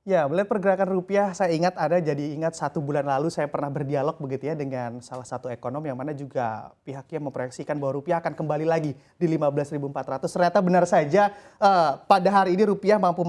Ya, melihat pergerakan rupiah, saya ingat jadi ingat 1 bulan lalu saya pernah berdialog begitu ya dengan salah satu ekonom yang mana juga pihaknya memproyeksikan bahwa rupiah akan kembali lagi di 15.400. Ternyata benar saja pada hari ini rupiah mampu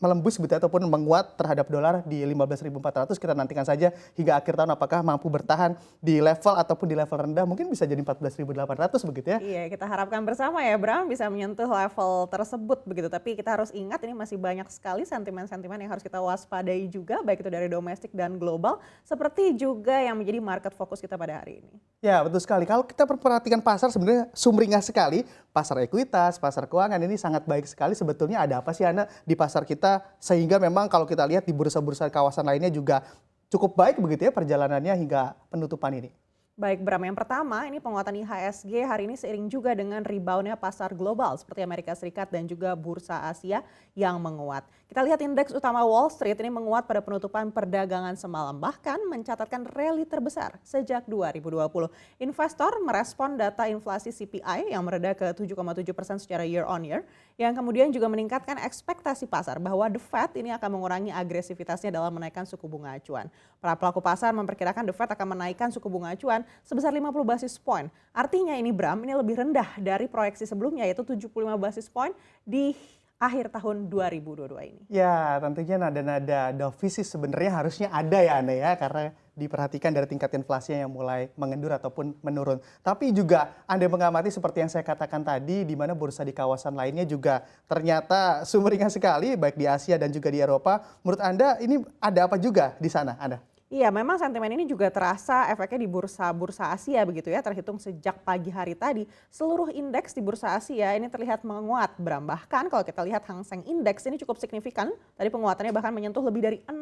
melembus begitu ataupun menguat terhadap dolar di 15.400. Kita nantikan saja hingga akhir tahun apakah mampu bertahan di level ataupun di level rendah mungkin bisa jadi 14.800 begitu ya. Iya, kita harapkan bersama ya Bram bisa menyentuh level tersebut begitu. Tapi kita harus ingat ini masih banyak sekali sentimen-sentimen yang harus kita waspadai juga, baik itu dari domestik dan global, seperti juga yang menjadi market fokus kita pada hari ini. Ya, betul sekali. Kalau kita perhatikan pasar sebenarnya sumringah sekali. Pasar ekuitas, pasar keuangan ini sangat baik sekali. Sebetulnya ada apa sih Ana di pasar kita sehingga memang kalau kita lihat di bursa-bursa kawasan lainnya juga cukup baik begitu ya perjalanannya hingga penutupan ini. Baik Bram, yang pertama ini penguatan IHSG hari ini seiring juga dengan reboundnya pasar global seperti Amerika Serikat dan juga bursa Asia yang menguat. Kita lihat indeks utama Wall Street ini menguat pada penutupan perdagangan semalam, bahkan mencatatkan rally terbesar sejak 2020. Investor merespon data inflasi CPI yang mereda ke 7,7% secara year on year, yang kemudian juga meningkatkan ekspektasi pasar bahwa The Fed ini akan mengurangi agresivitasnya dalam menaikkan suku bunga acuan. Para pelaku pasar memperkirakan The Fed akan menaikkan suku bunga acuan sebesar 50 basis point. Artinya ini Bram, ini lebih rendah dari proyeksi sebelumnya yaitu 75 basis point di akhir tahun 2022 ini. Ya, tentunya nada-nada dovish sebenarnya harusnya ada ya Ana ya, karena diperhatikan dari tingkat inflasi yang mulai mengendur ataupun menurun. Tapi juga Anda mengamati seperti yang saya katakan tadi, di mana bursa di kawasan lainnya juga ternyata sumringah sekali, baik di Asia dan juga di Eropa. Menurut Anda ini ada apa juga di sana, Anda? Iya, memang sentimen ini juga terasa efeknya di bursa-bursa Asia begitu ya. Terhitung sejak pagi hari tadi, seluruh indeks di bursa Asia ini terlihat menguat, Bram. Bahkan kalau kita lihat Hang Seng Index ini cukup signifikan. Tadi penguatannya bahkan menyentuh lebih dari 6%.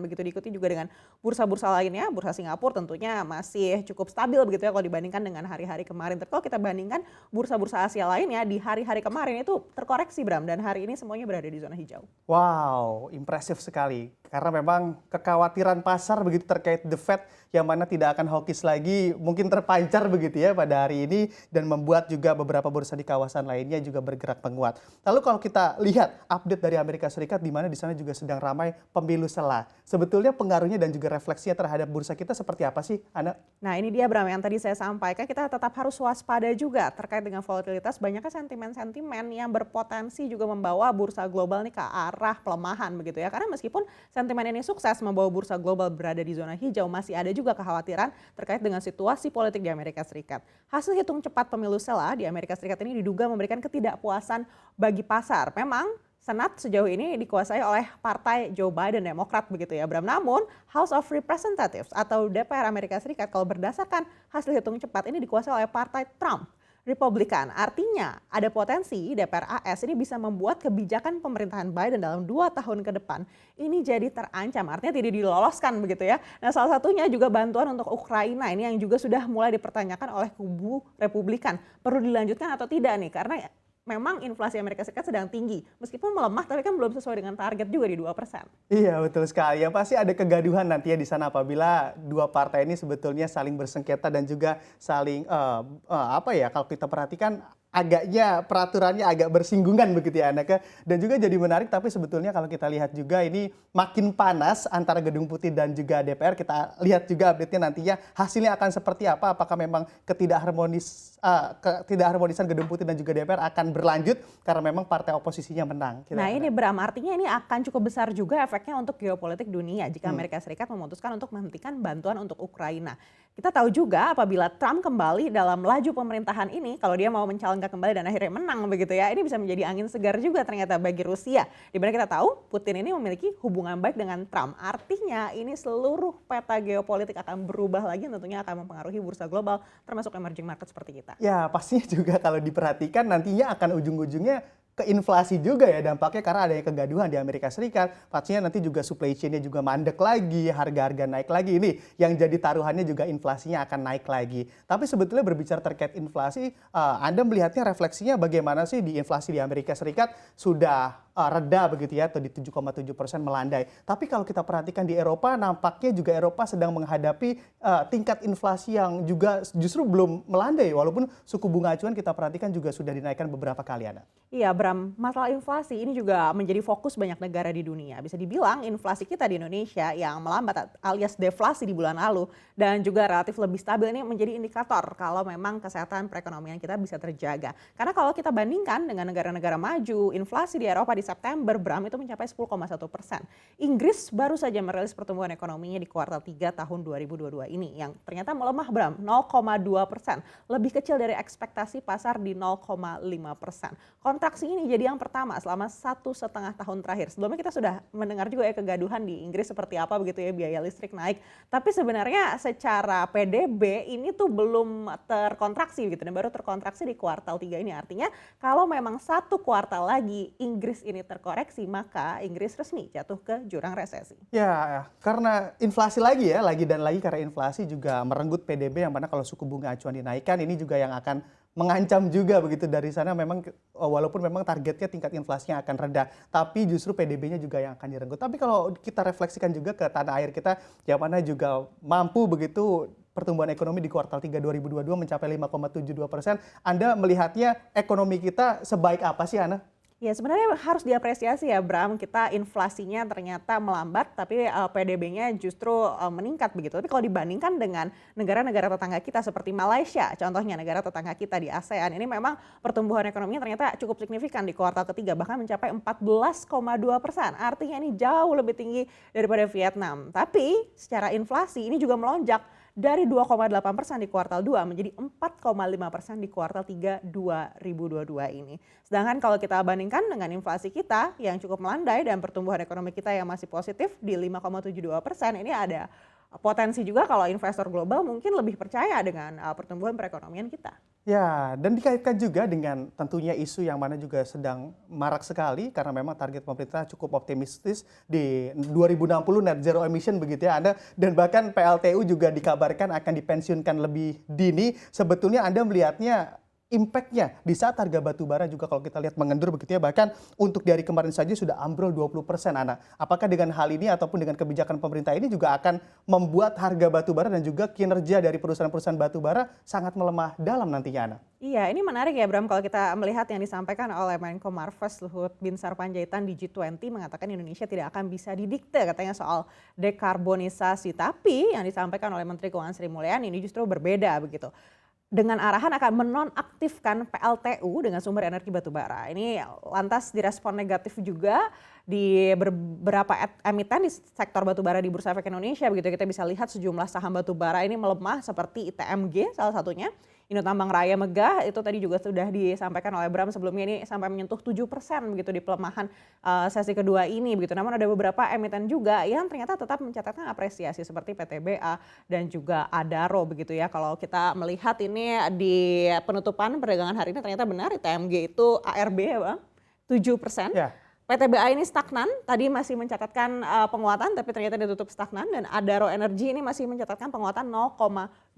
Begitu diikuti juga dengan bursa-bursa lainnya. Bursa Singapura tentunya masih cukup stabil begitu ya kalau dibandingkan dengan hari-hari kemarin. Tapi kalau kita bandingkan bursa-bursa Asia lainnya di hari-hari kemarin itu terkoreksi, Bram. Dan hari ini semuanya berada di zona hijau. Wow, impresif sekali. Karena memang kekhawatiran pasar begitu terkait The Fed yang mana tidak akan hawkish lagi mungkin terpancar begitu ya pada hari ini dan membuat juga beberapa bursa di kawasan lainnya juga bergerak menguat. Lalu kalau kita lihat update dari Amerika Serikat di mana di sana juga sedang ramai pemilu sela. Sebetulnya pengaruhnya dan juga refleksinya terhadap bursa kita seperti apa sih, Ana? Nah ini dia Bram yang tadi saya sampaikan, kita tetap harus waspada juga terkait dengan volatilitas. Banyaknya sentimen-sentimen yang berpotensi juga membawa bursa global nih ke arah pelemahan begitu ya. Karena meskipun sentimen ini sukses membawa bursa global berada di zona hijau, masih ada juga kekhawatiran terkait dengan situasi politik di Amerika Serikat. Hasil hitung cepat pemilu sela di Amerika Serikat ini diduga memberikan ketidakpuasan bagi pasar. Memang Senat sejauh ini dikuasai oleh partai Joe Biden Demokrat begitu ya Bram. Namun House of Representatives atau DPR Amerika Serikat kalau berdasarkan hasil hitung cepat ini dikuasai oleh partai Trump Republikan. Artinya ada potensi DPR AS ini bisa membuat kebijakan pemerintahan Biden dalam 2 tahun ke depan ini jadi terancam. Artinya tidak diloloskan begitu ya. Nah salah satunya juga bantuan untuk Ukraina ini yang juga sudah mulai dipertanyakan oleh kubu Republikan. Perlu dilanjutkan atau tidak nih karena memang inflasi Amerika Serikat sedang tinggi. Meskipun melemah tapi kan belum sesuai dengan target juga di 2%. Iya betul sekali. Yang pasti ada kegaduhan nantinya di sana apabila dua partai ini sebetulnya saling bersengketa dan juga saling apa ya kalau kita perhatikan agaknya peraturannya agak bersinggungan begitu ya Anaka. Dan juga jadi menarik tapi sebetulnya kalau kita lihat juga ini makin panas antara Gedung Putih dan juga DPR. Kita lihat juga update-nya nantinya hasilnya akan seperti apa. Apakah memang ketidakharmonisan Gedung Putih dan juga DPR akan berlanjut karena memang partai oposisinya menang. Nah ini Bram, artinya ini akan cukup besar juga efeknya untuk geopolitik dunia jika Amerika Serikat memutuskan untuk menghentikan bantuan untuk Ukraina. Kita tahu juga apabila Trump kembali dalam laju pemerintahan ini, kalau dia mau mencalonkan kembali dan akhirnya menang begitu ya, ini bisa menjadi angin segar juga ternyata bagi Rusia. Dimana kita tahu Putin ini memiliki hubungan baik dengan Trump. Artinya ini seluruh peta geopolitik akan berubah lagi, tentunya akan mempengaruhi bursa global termasuk emerging market seperti kita. Ya pastinya juga kalau diperhatikan nantinya akan ujung-ujungnya ke inflasi juga ya dampaknya karena adanya kegaduhan di Amerika Serikat. Pastinya nanti juga supply chain-nya juga mandek lagi, harga-harga naik lagi. Ini yang jadi taruhannya juga inflasinya akan naik lagi. Tapi sebetulnya berbicara terkait inflasi, Anda melihatnya refleksinya bagaimana sih di inflasi di Amerika Serikat sudah reda begitu ya, atau di 7,7% melandai. Tapi kalau kita perhatikan di Eropa, nampaknya juga Eropa sedang menghadapi tingkat inflasi yang juga justru belum melandai, walaupun suku bunga acuan kita perhatikan juga sudah dinaikkan beberapa kali, Ana. Iya, Bram, masalah inflasi ini juga menjadi fokus banyak negara di dunia. Bisa dibilang inflasi kita di Indonesia yang melambat alias deflasi di bulan lalu dan juga relatif lebih stabil ini menjadi indikator kalau memang kesehatan perekonomian kita bisa terjaga. Karena kalau kita bandingkan dengan negara-negara maju, inflasi di Eropa di September, Bram, itu mencapai 10,1%. Inggris baru saja merilis pertumbuhan ekonominya di kuartal 3 tahun 2022 ini yang ternyata melemah, Bram, 0,2%. Lebih kecil dari ekspektasi pasar di 0,5%. Kontraksi ini jadi yang pertama selama 1,5 tahun terakhir. Sebelumnya kita sudah mendengar juga ya kegaduhan di Inggris seperti apa begitu ya, biaya listrik naik. Tapi sebenarnya secara PDB ini tuh belum terkontraksi gitu dan baru terkontraksi di kuartal 3 ini. Artinya kalau memang satu kuartal lagi Inggris ini terkoreksi, maka Inggris resmi jatuh ke jurang resesi. Ya, karena inflasi lagi ya, lagi dan lagi karena inflasi juga merenggut PDB, yang mana kalau suku bunga acuan dinaikkan ini juga yang akan mengancam juga begitu dari sana. Memang walaupun memang targetnya tingkat inflasinya akan rendah, tapi justru PDB-nya juga yang akan direnggut. Tapi kalau kita refleksikan juga ke tanah air kita, yang mana juga mampu begitu pertumbuhan ekonomi di kuartal 3 2022 mencapai 5,72%. Anda melihatnya ekonomi kita sebaik apa sih, Ana? Ya sebenarnya harus diapresiasi ya, Bram, kita inflasinya ternyata melambat tapi PDB-nya justru meningkat begitu. Tapi kalau dibandingkan dengan negara-negara tetangga kita seperti Malaysia, contohnya negara tetangga kita di ASEAN, ini memang pertumbuhan ekonominya ternyata cukup signifikan di kuartal ketiga, bahkan mencapai 14,2%. Artinya ini jauh lebih tinggi daripada Vietnam. Tapi secara inflasi ini juga melonjak dari 2,8% di kuartal 2 menjadi 4,5% di kuartal 3 2022 ini. Sedangkan kalau kita bandingkan dengan inflasi kita yang cukup melandai dan pertumbuhan ekonomi kita yang masih positif di 5,72%, ini ada potensi juga kalau investor global mungkin lebih percaya dengan pertumbuhan perekonomian kita. Ya, dan dikaitkan juga dengan tentunya isu yang mana juga sedang marak sekali karena memang target pemerintah cukup optimistis di 2060 net zero emission begitu ya Anda, dan bahkan PLTU juga dikabarkan akan dipensiunkan lebih dini. Sebetulnya Anda melihatnya impact-nya di saat harga batu bara juga kalau kita lihat mengendur begitu ya, bahkan untuk dari kemarin saja sudah ambrol 20%, Ana. Apakah dengan hal ini ataupun dengan kebijakan pemerintah ini juga akan membuat harga batu bara dan juga kinerja dari perusahaan-perusahaan batu bara sangat melemah dalam nantinya, Ana? Iya, ini menarik ya, Bram, kalau kita melihat yang disampaikan oleh Menko Marves Luhut Binsar Panjaitan di G20 mengatakan Indonesia tidak akan bisa didikte katanya soal dekarbonisasi. Tapi yang disampaikan oleh Menteri Keuangan Sri Mulyani ini justru berbeda begitu. Dengan arahan akan menonaktifkan PLTU dengan sumber energi batubara. Ini lantas direspon negatif juga di beberapa emiten di sektor batubara di Bursa Efek Indonesia. Begitu kita bisa lihat sejumlah saham batubara ini melemah seperti ITMG salah satunya. Indo Tambang Raya Megah itu tadi juga sudah disampaikan oleh Bram sebelumnya, ini sampai menyentuh 7% begitu di pelemahan sesi kedua ini begitu. Namun ada beberapa emiten juga yang ternyata tetap mencatatkan apresiasi seperti PTBA dan juga Adaro begitu ya. Kalau kita melihat ini di penutupan perdagangan hari ini ternyata benar ITMG itu ARB ya, Bang, 7%. Ya. PTBA ini stagnan, tadi masih mencatatkan penguatan tapi ternyata ditutup stagnan, dan Adaro Energy ini masih mencatatkan penguatan 0,29%.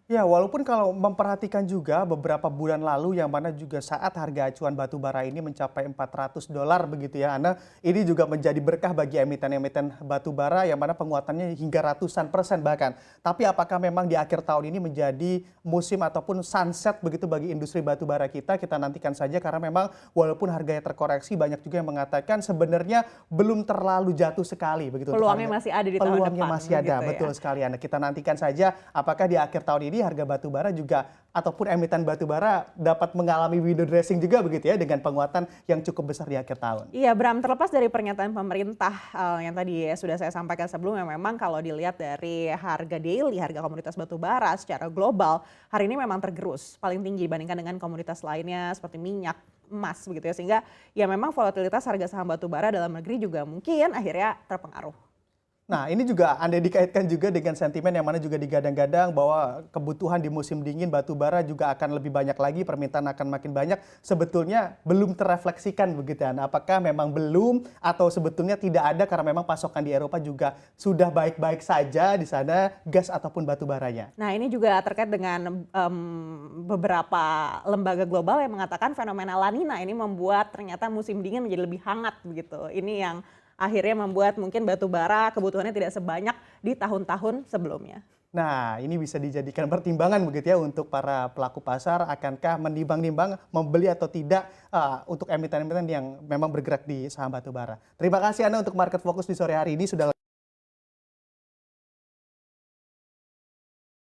Ya, walaupun kalau memperhatikan juga beberapa bulan lalu yang mana juga saat harga acuan batu bara ini mencapai $400 begitu ya, Ana, ini juga menjadi berkah bagi emiten-emiten batu bara yang mana penguatannya hingga ratusan persen bahkan. Tapi apakah memang di akhir tahun ini menjadi musim ataupun sunset begitu bagi industri batu bara kita nantikan saja, karena memang walaupun harganya terkoreksi, banyak juga yang mengatakan sebenarnya belum terlalu jatuh sekali begitu. Peluangnya masih ada di tahun depan. Peluangnya masih ada, gitu betul ya. sekali, Anda. Kita nantikan saja apakah di akhir tahun ini harga batu bara juga ataupun emiten batu bara dapat mengalami window dressing juga begitu ya, dengan penguatan yang cukup besar di akhir tahun. Iya, Bram, terlepas dari pernyataan pemerintah yang tadi sudah saya sampaikan sebelumnya, memang kalau dilihat dari harga daily, harga komoditas batu bara secara global hari ini memang tergerus paling tinggi dibandingkan dengan komoditas lainnya seperti minyak, emas begitu ya, sehingga ya memang volatilitas harga saham batu bara dalam negeri juga mungkin akhirnya terpengaruh. Nah, ini juga Anda dikaitkan juga dengan sentimen yang mana juga digadang-gadang bahwa kebutuhan di musim dingin batu bara juga akan lebih banyak lagi, permintaan akan makin banyak. Sebetulnya belum terrefleksikan begitu ya. Nah, apakah memang belum atau sebetulnya tidak ada karena memang pasokan di Eropa juga sudah baik-baik saja di sana gas ataupun batu baranya? Nah, ini juga terkait dengan beberapa lembaga global yang mengatakan fenomena La Nina ini membuat ternyata musim dingin menjadi lebih hangat begitu. Ini yang akhirnya membuat mungkin batu bara kebutuhannya tidak sebanyak di tahun-tahun sebelumnya. Nah, ini bisa dijadikan pertimbangan begitu ya untuk para pelaku pasar, akankah menimbang-nimbang membeli atau tidak untuk emiten-emiten yang memang bergerak di saham batubara. Terima kasih Anda untuk Market Focus di sore hari ini sudah